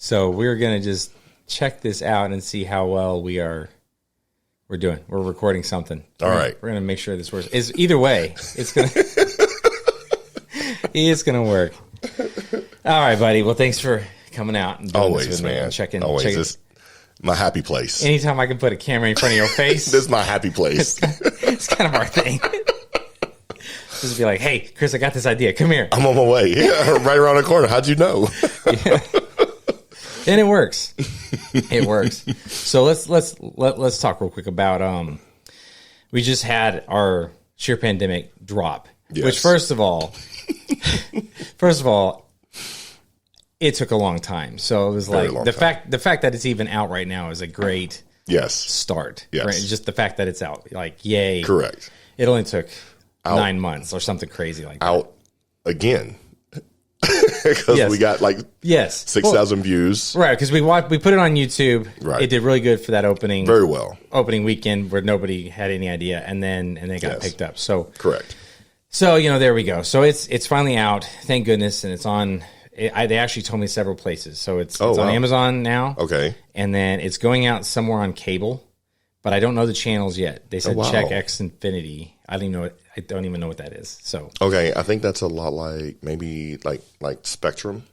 So we're going to just check this out and see how well we're doing. We're recording something. All right. We're going to make sure this works. Either way, it's going to work. All right, buddy. Well, thanks for coming out and doing Always, this with man. Me. Checking. It's my happy place. Anytime I can put a camera in front of your face. This is my happy place. It's kind of our thing. Just be like, hey, Kris, I got this idea. Come here. I'm on my way. Yeah, right around the corner. How'd you know? Yeah. And it works. It works. So let's talk real quick about we just had our sheer pandemic drop. Yes. Which first of all, it took a long time. So it was Very like long the time. fact that it's even out right now is a great start. Yes. Right? Just the fact that it's out, like, yay. Correct. It only took 9 months or something crazy like that. Out again. Because we got like 6,000 views. Right, because we put it on YouTube. Right. It did really good for that opening weekend where nobody had any idea, and then it got picked up. So correct. So there we go. So it's finally out, thank goodness, and it's on. They actually told me several places. So it's on Amazon now. Okay, and then it's going out somewhere on cable, but I don't know the channels yet. They said check X Infinity. I don't even know what that is. So okay, I think that's a lot like maybe like Spectrum.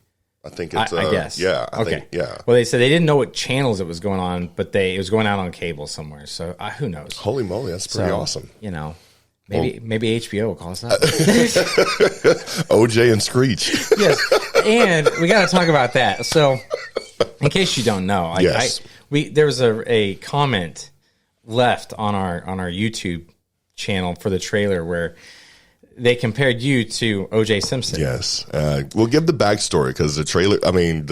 I think it's. I guess. Yeah. I okay. think, yeah. Well, they said they didn't know what channels it was going on, but it was going out on cable somewhere. So who knows? Holy moly, that's pretty awesome. Maybe HBO will call us up. OJ and Screech. Yes, and we got to talk about that. So, in case you don't know, there was a comment left on our YouTube channel for the trailer where they compared you to OJ Simpson. Yes, we'll give the backstory because the trailer. I mean,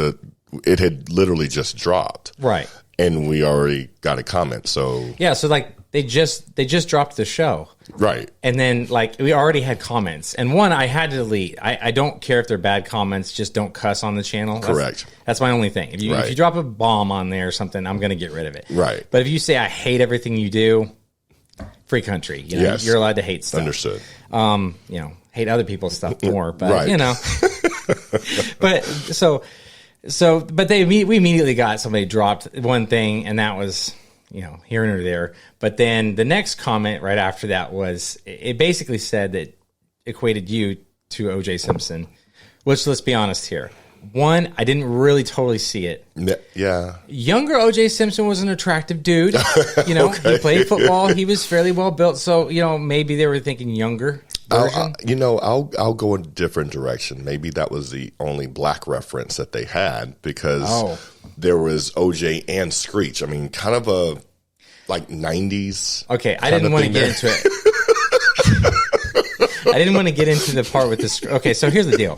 it had literally just dropped, right? And we already got a comment. So yeah, so like they just dropped the show. Right. And then, like, we already had comments. And one, I had to delete. I don't care if they're bad comments. Just don't cuss on the channel. Correct. That's my only thing. If you drop a bomb on there or something, I'm going to get rid of it. Right. But if you say, I hate everything you do, free country. You're allowed to hate stuff. Understood. Hate other people's stuff more. But, right. but we immediately got somebody dropped one thing, and that was... here and there. But then the next comment right after that was, it basically said that equated you to OJ Simpson, which, let's be honest here. One, I didn't really totally see it. Yeah. Younger OJ Simpson was an attractive dude. Okay. He played football. He was fairly well built. So, maybe they were thinking younger version. I'll go in a different direction. Maybe that was the only black reference that they had because there was OJ and Screech. I mean, kind of a like 90s. Okay, I didn't want to get into it. I didn't want to get into the part with this. Okay, so here's the deal.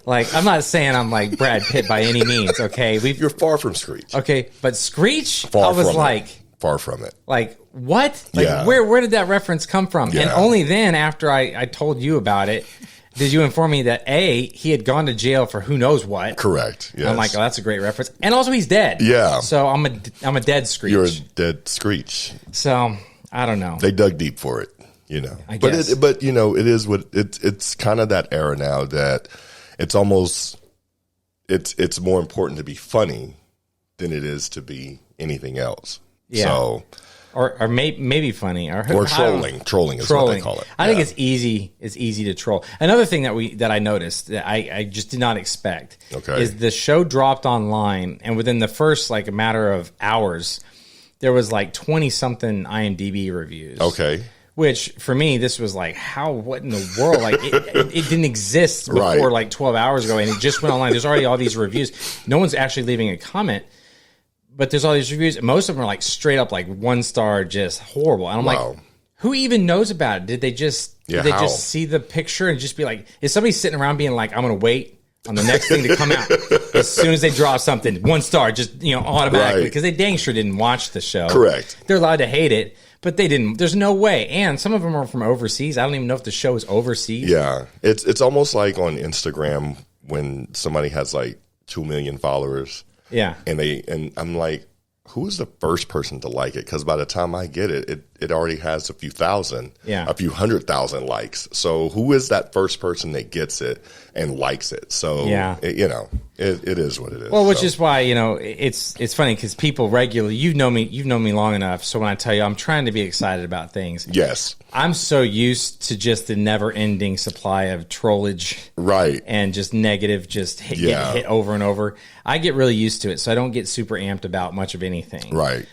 Like, I'm not saying I'm like Brad Pitt by any means, okay? You're far from Screech. Okay, but Screech, I was like... Far from it. Like, what? Like, where did that reference come from? Yeah. And only then, after I told you about it, did you inform me that, A, he had gone to jail for who knows what. Correct, yes. I'm like, oh, that's a great reference. And also, he's dead. Yeah. So I'm a dead Screech. You're a dead Screech. So, I don't know. They dug deep for it, I guess. But it is what it's kind of that era now that it's almost it's more important to be funny than it is to be anything else. Yeah. So, or maybe funny or trolling. Trolling is what they call it. I think it's easy. It's easy to troll. Another thing that I noticed that I just did not expect is the show dropped online, and within the first like a matter of hours, there was like 20 something IMDb reviews. Okay. Which for me, this was like, what in the world? Like it didn't exist before like 12 hours ago, and it just went online. There's already all these reviews. No one's actually leaving a comment. But there's all these reviews. Most of them are like straight up like 1 star, just horrible. And I'm like, who even knows about it? Did they just just see the picture and just be like, is somebody sitting around being like, I'm going to wait on the next thing to come out as soon as they drop something, 1 star, just automatically, because they dang sure didn't watch the show. Correct. They're allowed to hate it, but they didn't. There's no way. And some of them are from overseas. I don't even know if the show is overseas. Yeah, it's almost like on Instagram when somebody has like 2 million followers. Yeah. And I'm like, who is the first person to like it? Because by the time I get it, it already has a few thousand, yeah, a few 100,000 likes. So who is that first person that gets it and likes it? So yeah, it is what it is. Well, which is why, it's funny because people regularly, you've known me long enough. So when I tell you I'm trying to be excited about things, yes, I'm so used to just the never ending supply of trollage, right, and just negative, getting hit over and over. I get really used to it, so I don't get super amped about much of anything, right.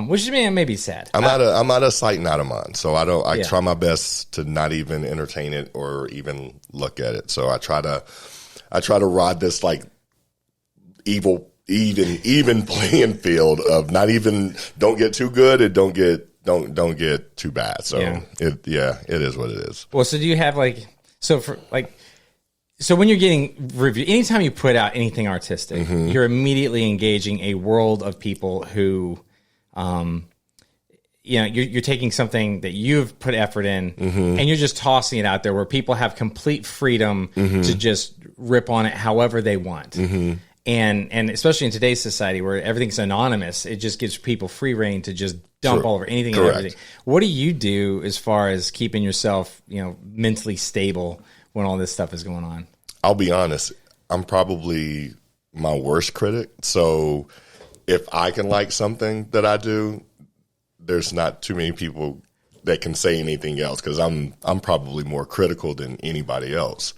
Which may be sad. I'm out of sight and out of mind, so I try my best to not even entertain it or even look at it. So I try to ride this like even playing field of not even, don't get too good and don't get too bad. So it is what it is. Well, so do you have so when you're getting review, anytime you put out anything artistic, you're immediately engaging a world of people who, you're taking something that you've put effort in and you're just tossing it out there where people have complete freedom to just rip on it however they want. And especially in today's society where everything's anonymous, it just gives people free reign to just dump all over anything and everything. What do you do as far as keeping yourself, mentally stable when all this stuff is going on? I'll be honest, I'm probably my worst critic. So if I can like something that I do, there's not too many people that can say anything else because I'm probably more critical than anybody else.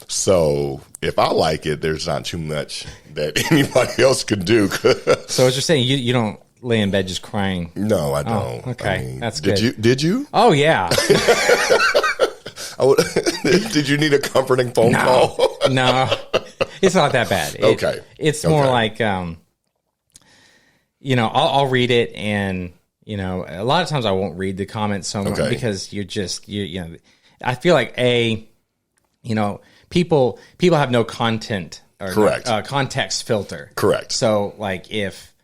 So if I like it, there's not too much that anybody else can do. So what you're saying, you don't lay in bed just crying? No, I don't. Oh, okay, I mean, that's good. Did you? Oh yeah. Did you need a comforting phone call? No, it's not that bad. It's more like, I'll read it, and a lot of times I won't read the comments so much because you're just I feel like people have no content or context filter. Correct. So like if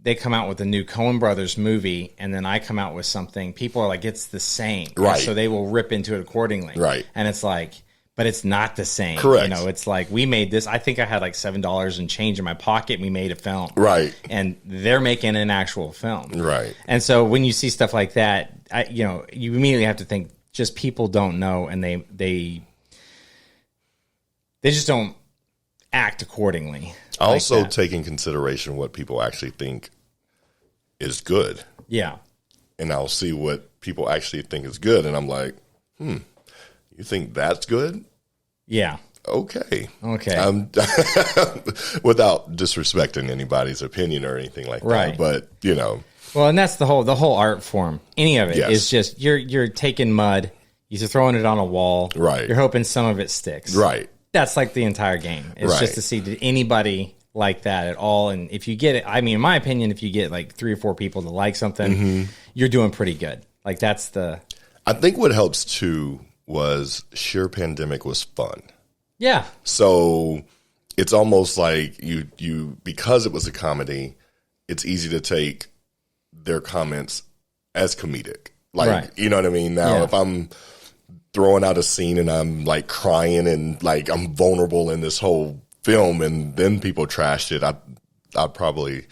they come out with a new Coen Brothers movie and then I come out with something, people are like, it's the same. Right. And so they will rip into it accordingly. Right. And it's like, but it's not the same. Correct. It's like, we made this. I think I had like $7 and change in my pocket. And we made a film. Right. And they're making an actual film. Right. And so when you see stuff like that, you immediately have to think just people don't know. And they just don't act accordingly. I also take in consideration what people actually think is good. Yeah. And I'll see what people actually think is good. And I'm like, you think that's good? Yeah. Okay. Without disrespecting anybody's opinion or anything like that. But, Well, and that's the whole art form. Any of it is just, you're taking mud, you're throwing it on a wall. Right. You're hoping some of it sticks. Right. That's like the entire game. It's just to see, did anybody like that at all? And if you get it, in my opinion, if you get like 3 or 4 people to like something, you're doing pretty good. Like that's the... I think what helps too was sheer pandemic was fun. Yeah. So it's almost like you because it was a comedy, it's easy to take their comments as comedic. Like, you know what I mean? Now, if I'm throwing out a scene and I'm like crying and like I'm vulnerable in this whole film and then people trashed it, I probably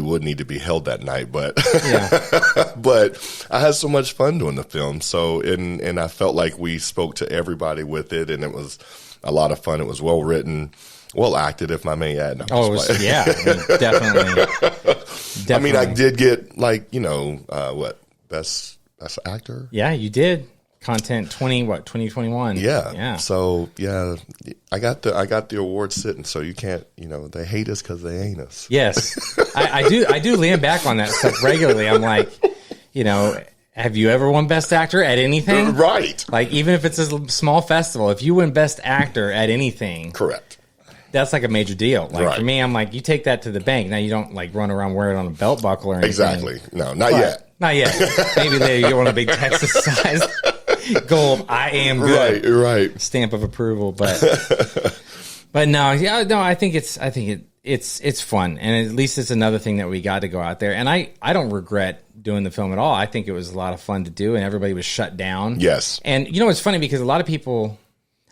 would need to be held that night, but but I had so much fun doing the film. So and I felt like we spoke to everybody with it, and it was a lot of fun. It was well written, well acted, if I may add. Definitely. I mean, I did get like best actor. Yeah, you did. Content 2021. Yeah. So I got the award sitting, so you can't, they hate us because they ain't us. Yes. I do lean back on that stuff regularly. I'm like, have you ever won best actor at anything? Right. Like even if it's a small festival, if you win best actor at anything. Correct. That's like a major deal. Like for me, I'm like, you take that to the bank. Now you don't like run around wearing it on a belt buckle or anything. Exactly. No, not yet. Not yet. Maybe later you get one of the big Texas sized gold, I am good. Right. Stamp of approval, but no, I think it's fun, and at least it's another thing that we got to go out there. And I don't regret doing the film at all. I think it was a lot of fun to do, and everybody was shut down. Yes. And it's funny because a lot of people,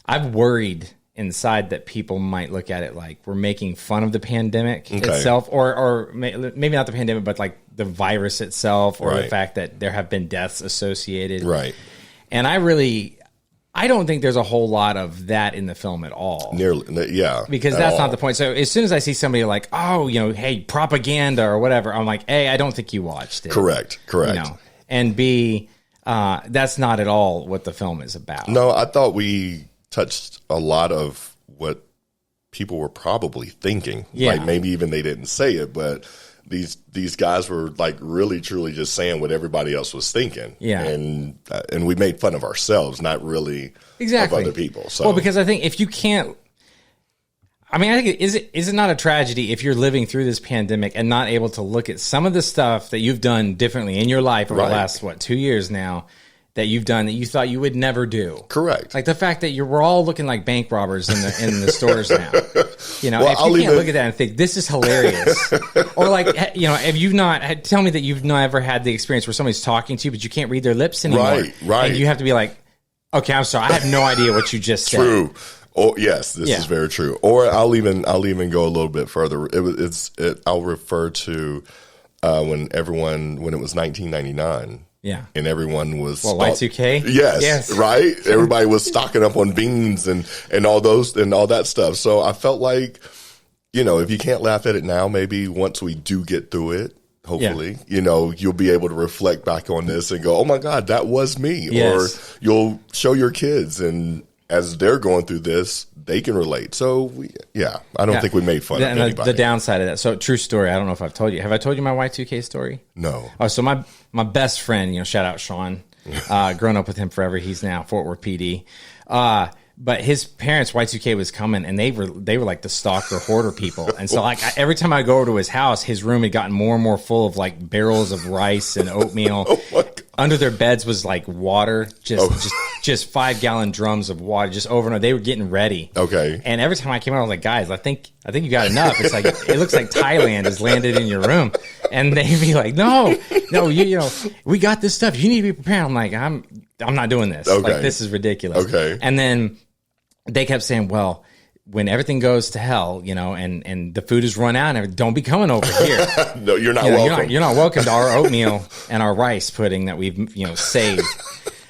I've worried inside that people might look at it like we're making fun of the pandemic itself, or maybe not the pandemic, but like the virus itself, or the fact that there have been deaths associated. Right. And I don't think there's a whole lot of that in the film at all. Nearly, yeah. Because that's not the point. So as soon as I see somebody like, oh, hey, propaganda or whatever, I'm like, A, I don't think you watched it. Correct. And B, that's not at all what the film is about. No, I thought we touched a lot of what people were probably thinking. Yeah. Like maybe even they didn't say it, but these guys were like really truly just saying what everybody else was thinking. Yeah. And we made fun of ourselves, not really of other people. So well, because I think if you can't, I think is it not a tragedy if you're living through this pandemic and not able to look at some of the stuff that you've done differently in your life over the last 2 years now that you've done that you thought you would never do. Correct. Like the fact that we're all looking like bank robbers in the stores now. If you can't look at that and think this is hilarious, or like if you've not tell me that you've never had the experience where somebody's talking to you but you can't read their lips anymore, right, and you have to be like, okay, I'm sorry, I have no idea what you just said. True. Oh yes, this is very true. Or I'll even go a little bit further. I'll refer to when it was 1999. Yeah. And everyone was Y2K? Yes. Right? Everybody was stocking up on beans and all that stuff. So I felt like, if you can't laugh at it now, maybe once we do get through it, hopefully, you'll be able to reflect back on this and go, oh my God, that was me. Yes. Or you'll show your kids, and as they're going through this, they can relate. So I don't think we made fun of anybody. The downside of that. So true story. I don't know if I've told you. Have I told you my Y2K story? No. Oh, so my best friend, shout out Sean, grown up with him forever. He's now Fort Worth PD. But his parents, Y2K was coming, and they were like the stalker hoarder people. And so every time I go over to his house, his room had gotten more and more full of like barrels of rice and oatmeal. Under their beds was like water, just 5-gallon drums of water, just over and over. They were getting ready. Okay. And every time I came out, I was like, guys, I think you got enough. It's like it looks like Thailand has landed in your room. And they'd be like, no, we got this stuff. You need to be prepared. I'm like, I'm not doing this. Okay. Like, this is ridiculous. Okay. And then they kept saying, well, when everything goes to hell, and the food is run out, and don't be coming over here. No, you're not welcome. You're not welcome to our oatmeal and our rice pudding that we've, saved.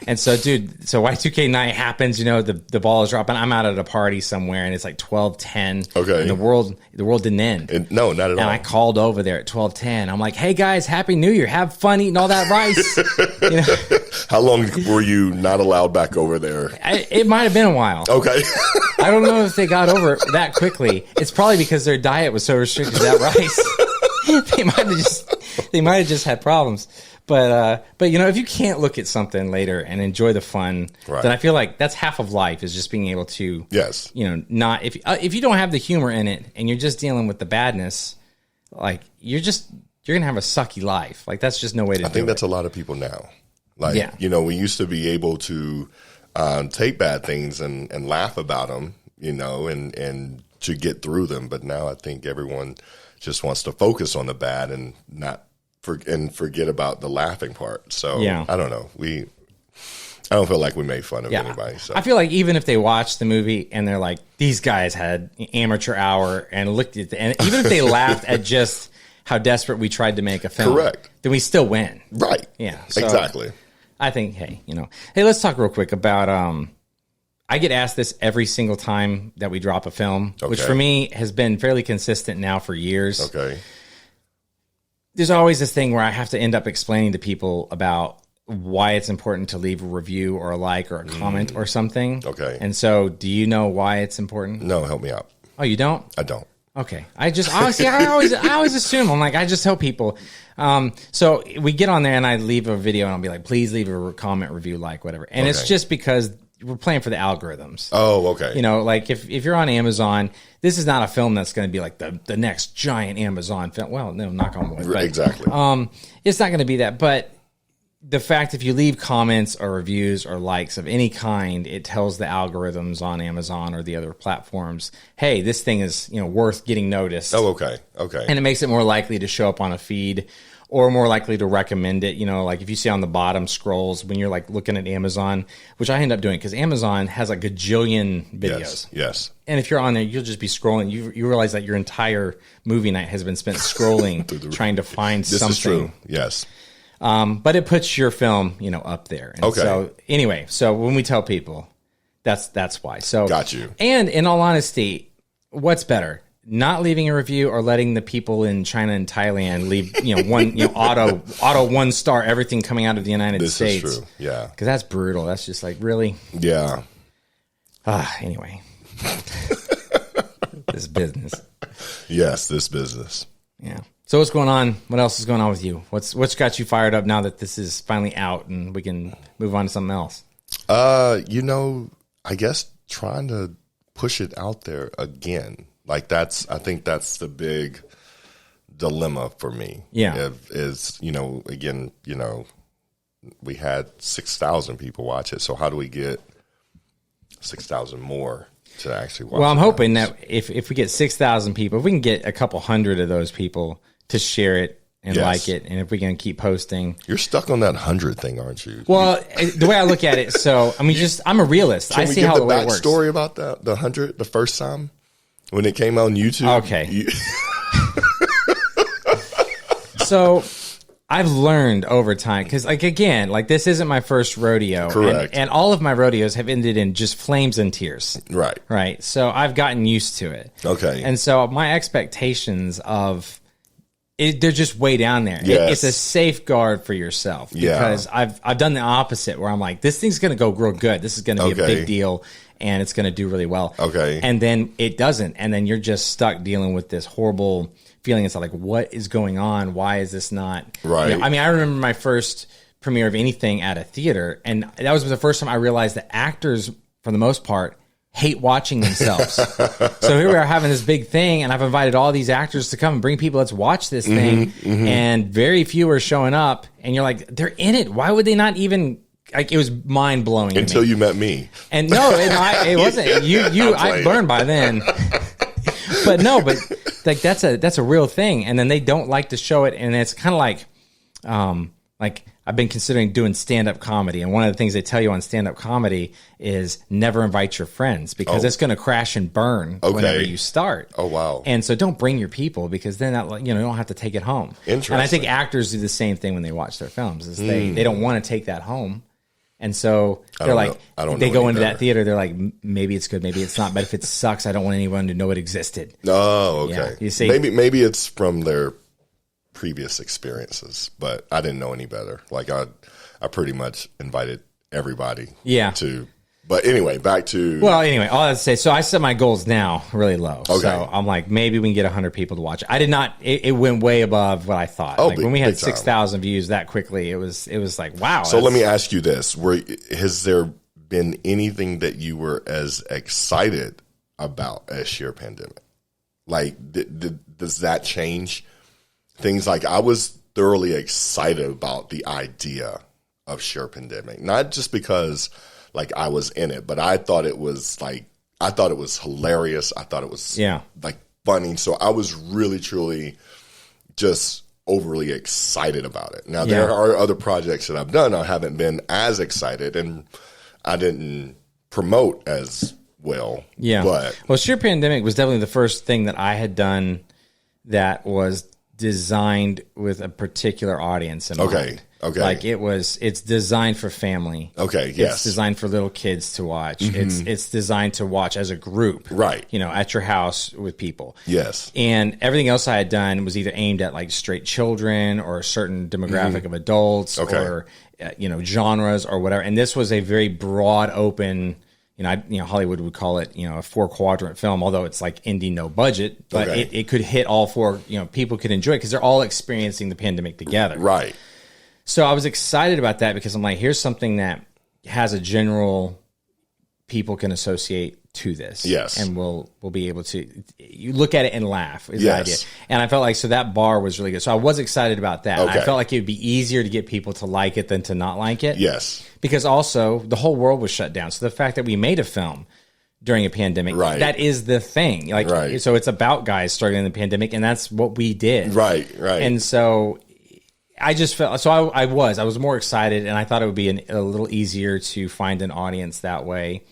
And so, dude, Y2K night happens, the ball is dropping. I'm out at a party somewhere, and it's like 12:10. Okay. And the world didn't end. No, not at all. And I called over there at 12:10. I'm like, hey, guys, Happy New Year. Have fun eating all that rice. How long were you not allowed back over there? It might have been a while. Okay. I don't know if they got over it that quickly. It's probably because their diet was so restricted to that rice. They might have just had problems. But if you can't look at something later and enjoy the fun, then I feel like that's half of life, is just being able to, not if you don't have the humor in it and you're just dealing with the badness, like you're gonna have a sucky life. Like that's just no way to do it. I think that's a lot of people now. Like we used to be able to take bad things and laugh about them, and to get through them. But now I think everyone just wants to focus on the bad and not. Forget about the laughing part. So I don't know. I don't feel like we made fun of anybody. So I feel like even if they watch the movie and they're like, these guys had amateur hour and looked at and even if they laughed at just how desperate we tried to make a film, then we still win. Right. Yeah. So exactly. I think, hey, let's talk real quick about, I get asked this every single time that we drop a film, which for me has been fairly consistent now for years. Okay. There's always this thing where I have to end up explaining to people about why it's important to leave a review or a like or a comment or something. Okay. And so do you know why it's important? No, help me out. Oh, you don't? I don't. Okay. I always assume. I'm like, I just tell people. So we get on there and I leave a video and I'll be like, please leave a comment, review, like, whatever. And it's just because we're playing for the algorithms. Oh, okay. Like if you're on Amazon, this is not a film that's going to be like the next giant Amazon film. Well, no, knock on wood. But, exactly. It's not going to be that. But the fact if you leave comments or reviews or likes of any kind, it tells the algorithms on Amazon or the other platforms, hey, this thing is worth getting noticed. Oh, okay. Okay. And it makes it more likely to show up on a feed. or more likely to recommend it. You know, like if you see on the bottom scrolls when you're like looking at Amazon, which I end up doing because Amazon has like a gajillion videos. Yes. And if you're on there, you'll just be scrolling. You realize that your entire movie night has been spent scrolling, trying to find something. This is true. Yes. But it puts your film, you know, up there. And so anyway, so when we tell people, that's why. So got you. And in all honesty, what's better? Not leaving a review or letting the people in China and Thailand leave, you know, auto 1-star everything coming out of the United States. This is true. Yeah. Because that's brutal. That's just like, really? Yeah. Anyway. This business. Yes, this business. Yeah. So what's going on? What else is going on with you? What's got you fired up now that this is finally out and we can move on to something else? You know, I guess trying to push it out there again. Like I think that's the big dilemma for me. Yeah. Is, you know, again, you know, we had 6,000 people watch it. So how do we get 6,000 more to actually watch it? Well, I'm hoping that if we get 6,000 people, if we can get a couple hundred of those people to share it and like it, and if we can keep posting. You're stuck on that 100 thing, aren't you? Well, the way I look at it, so, I mean, I'm a realist. I see how the way it works. Story about that, the 100, the first time? When it came on YouTube? Okay. So I've learned over time, because, like, again, like, this isn't my first rodeo. Correct. And all of my rodeos have ended in just flames and tears. Right. Right. So I've gotten used to it. Okay. And so my expectations of it, they're just way down there. Yes. It's a safeguard for yourself. Because I've done the opposite, where I'm like, this thing's going to go real good. This is going to be a big deal. And it's going to do really well. Okay. And then it doesn't. And then you're just stuck dealing with this horrible feeling. It's like, what is going on? Why is this not? Right. You know, I mean, I remember my first premiere of anything at a theater. And that was the first time I realized that actors, for the most part, hate watching themselves. So here we are having this big thing. And I've invited all these actors to come and bring people. Let's watch this thing. And very few are showing up. And you're like, they're in it. Why would they not even... Like, it was mind blowing until you met me, and no, it wasn't. You I learned by then, but like that's a real thing. And then they don't like to show it, and it's kind of like I've been considering doing stand up comedy, and one of the things they tell you on stand up comedy is never invite your friends because it's going to crash and burn whenever you start. Oh wow! And so don't bring your people because then that, you don't have to take it home. Interesting. And I think actors do the same thing when they watch their films. Is they don't want to take that home. And so they're like, they go into that theater. They're like, maybe it's good, maybe it's not. But if it sucks, I don't want anyone to know it existed. Oh, okay. Yeah, you see, maybe it's from their previous experiences, but I didn't know any better. Like I pretty much invited everybody. To. But anyway, back to... Well, anyway, all that to say, so I set my goals now really low. Okay. So I'm like, maybe we can get 100 people to watch it. I did not... It went way above what I thought. Oh, like when we had 6,000 views that quickly, it was like, wow. So let me ask you this. Has there been anything that you were as excited about as sheer pandemic? Like, does that change things? Like, I was thoroughly excited about the idea of sheer pandemic. Not just because... like I was in it, but I thought it was hilarious. I thought it was like funny. So I was really, truly just overly excited about it. Now there are other projects that I've done. I haven't been as excited and I didn't promote as well. Yeah. But sheer pandemic was definitely the first thing that I had done that was designed with a particular audience in mind. Okay. Like it's designed for family. Okay, yes. It's designed for little kids to watch. It's designed to watch as a group. Right. At your house with people. Yes. And everything else I had done was either aimed at like straight children or a certain demographic of adults or, genres or whatever. And this was a very broad, open, Hollywood would call it, a 4-quadrant film, although it's like indie, no budget, but it could hit all 4, people could enjoy it because they're all experiencing the pandemic together. Right. So I was excited about that because I'm like, here's something that has a general people can associate to this. Yes. And we'll be able to, you look at it and laugh is the idea. And I felt like, so that bar was really good. So I was excited about that. Okay. I felt like it would be easier to get people to like it than to not like it. Yes. Because also the whole world was shut down. So the fact that we made a film during a pandemic, that is the thing. So it's about guys struggling in the pandemic and that's what we did. Right. And so I just felt so. I was more excited, and I thought it would be a little easier to find an audience that way.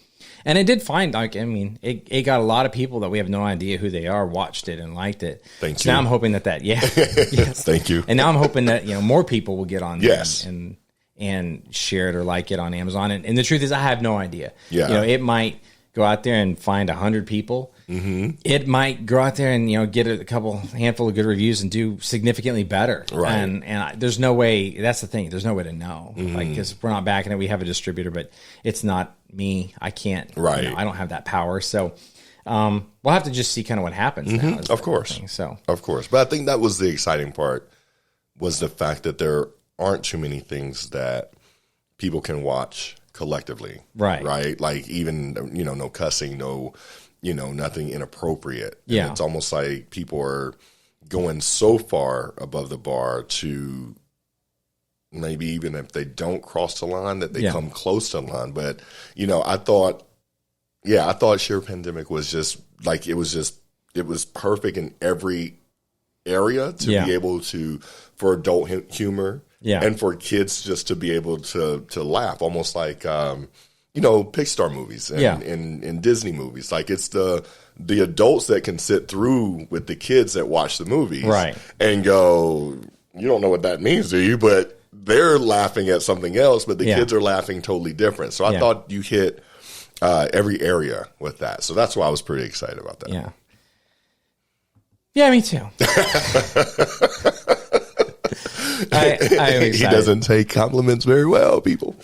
And it did find, like, I mean, it got a lot of people that we have no idea who they are, watched it and liked it. Thank so you. Now I'm hoping that yes. Thank you. And now I'm hoping that, more people will get on there Yes. and share it or like it on Amazon. And the truth is, I have no idea. Yeah. It might go out there and find 100 people. Mm-hmm. It might go out there and, get a handful of good reviews and do significantly better. Right. And there's no way, that's the thing. There's no way to know. Mm-hmm. Like, because we're not backing it. We have a distributor, but it's not me. I can't, right. I don't have that power. So, we'll have to just see kind of what happens now. Of course. Of course. But I think that was the exciting part, was the fact that there aren't too many things that people can watch collectively. Right. Like, even, no cussing, no, nothing inappropriate. And yeah. It's almost like people are going so far above the bar to maybe even if they don't cross the line, that they come close to the line. But, I thought Sheer Pandemic was just like, it was perfect in every area to be able to, for adult humor and for kids just to be able to laugh, almost like, Pixar movies and Disney movies. Like, it's the adults that can sit through with the kids that watch the movies and go, you don't know what that means, do you? But they're laughing at something else, but the kids are laughing totally different. So I thought you hit every area with that. So that's why I was pretty excited about that. Yeah. Yeah, me too. He doesn't take compliments very well, people.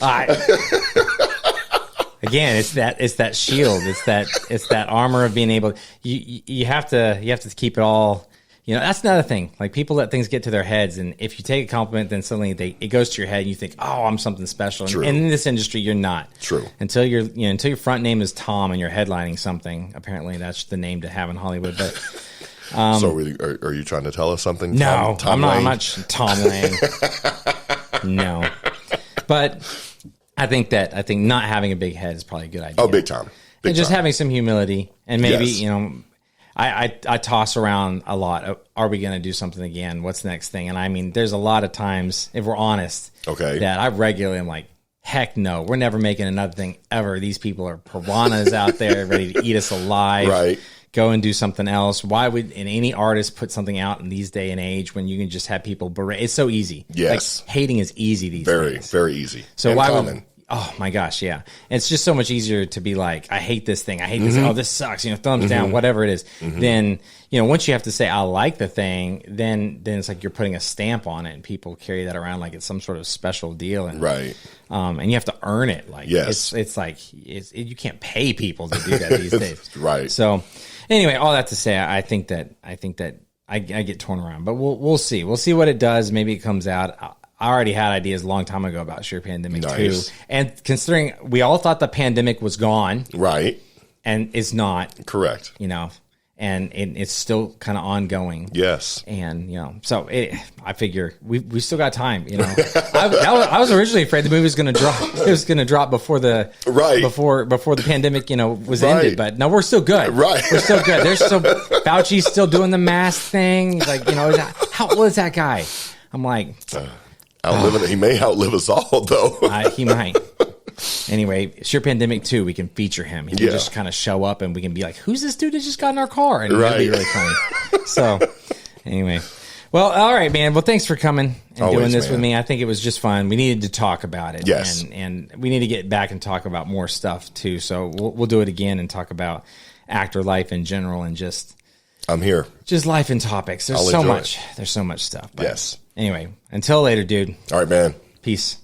Again, it's that shield. It's that armor of being able. You have to keep it all. That's another thing. Like, people let things get to their heads, and if you take a compliment, then suddenly it goes to your head, and you think, "Oh, I'm something special." And in this industry, you're not. True. Until until your front name is Tom and you're headlining something. Apparently, that's the name to have in Hollywood. But so, are you trying to tell us something? No, Tom I'm not Tom Lang. No, but I think not having a big head is probably a good idea. Oh, big time. And just having some humility, and maybe I toss around a lot. Are we going to do something again? What's the next thing? And I mean, there's a lot of times, if we're honest, that I regularly am like, heck no, we're never making another thing ever. These people are piranhas out there ready to eat us alive. Right. Go and do something else. Why would any artist put something out in these day and age when you can just have people berate? It's so easy. Yes. Like, hating is easy these days. Very easy. So and why common. would... Oh my gosh, yeah. It's just so much easier to be like, I hate this thing. I hate this. Oh, this sucks. Thumbs down, whatever it is. Then, once you have to say, I like the thing, then it's like you're putting a stamp on it, and people carry that around like it's some sort of special deal. And, and you have to earn it. Like, it's like, you can't pay people to do that these days. Right. So anyway, all that to say, I think that I get torn around, but we'll see. We'll see what it does. Maybe it comes out. I already had ideas a long time ago about Sheer Pandemic too. And considering we all thought the pandemic was gone. Right. And it's not. Correct. And it's still kind of ongoing. Yes. And, so I figure we still got time, I was originally afraid the movie was going to drop. It was going to drop before the before the pandemic, was ended. But no, we're still good. Right. We're still good. There's still Fauci's still doing the mask thing. Like, how old is that guy? I'm like, he may outlive us all, though. He might. Anyway, Sheer Pandemic 2, we can feature him. He can just kind of show up, and we can be like, who's this dude that just got in our car? And it'll be really funny. So, anyway. Well, all right, man. Well, thanks for coming and doing this with me. I think it was just fun. We needed to talk about it. Yes. And we need to get back and talk about more stuff, too. So, we'll do it again and talk about actor life in general and just... I'm here. Just life and topics. There's so much. There's so much stuff. But yes. Anyway, until later, dude. All right, man. Peace.